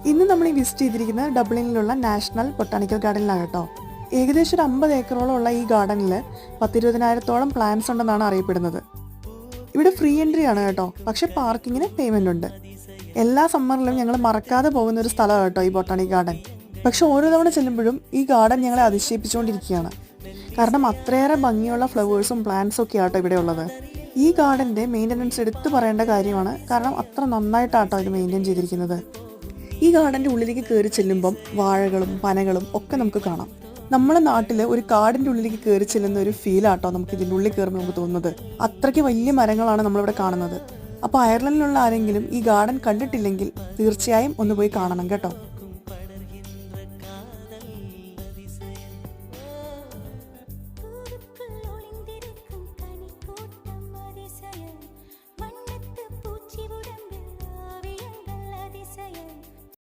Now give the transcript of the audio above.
ഇന്ന് നമ്മൾ ഈ വിസിറ്റ് ചെയ്തിരിക്കുന്നത് ഡബ്ലിനിലുള്ള നാഷണൽ ബൊട്ടാണിക്കൽ ഗാർഡനിലാണ് കേട്ടോ. ഏകദേശം ഒരു 50 ഏക്കറോളം ഉള്ള ഈ ഗാർഡനിൽ 10-20,000 പ്ലാന്റ്സ് ഉണ്ടെന്നാണ് അറിയപ്പെടുന്നത്. ഇവിടെ ഫ്രീ എൻട്രി ആണ് കേട്ടോ, പക്ഷെ പാർക്കിങ്ങിന് പേയ്മെന്റ് ഉണ്ട്. എല്ലാ സമ്മറിലും ഞങ്ങൾ മറക്കാതെ പോകുന്ന ഒരു സ്ഥലമാണ് കേട്ടോ ഈ ബൊട്ടാണിക് ഗാർഡൻ. പക്ഷെ ഓരോ തവണ ചെല്ലുമ്പോഴും ഈ ഗാർഡൻ ഞങ്ങളെ അതിശയിപ്പിച്ചുകൊണ്ടിരിക്കുകയാണ്. കാരണം അത്രയേറെ ഭംഗിയുള്ള ഫ്ലവേഴ്സും പ്ലാന്റ്സും ഒക്കെ ആട്ടോ ഇവിടെ ഉള്ളത്. ഈ ഗാർഡന്റെ മെയിൻ്റനൻസ് എടുത്തു പറയേണ്ട കാര്യമാണ്, കാരണം അത്ര നന്നായിട്ടാട്ടോ ഇത് മെയിൻറ്റെയിൻ ചെയ്തിരിക്കുന്നത്. ഈ ഗാർഡന്റെ ഉള്ളിലേക്ക് കയറി ചെല്ലുമ്പം വാഴകളും പനകളും ഒക്കെ നമുക്ക് കാണാം. നമ്മളെ നാട്ടിൽ ഒരു കാടിന്റെ ഉള്ളിലേക്ക് കയറി ചെല്ലുന്ന ഒരു ഫീലാട്ടോ നമുക്ക് ഇതിൻ്റെ ഉള്ളിൽ കയറുമ്പോൾ നമുക്ക് തോന്നുന്നത്. അത്രയ്ക്ക് വലിയ മരങ്ങളാണ് നമ്മളിവിടെ കാണുന്നത്. അപ്പോൾ അയർലൻഡിലുള്ള ആരെങ്കിലും ഈ ഗാർഡൻ കണ്ടിട്ടില്ലെങ്കിൽ തീർച്ചയായും ഒന്ന് പോയി കാണണം കേട്ടോ.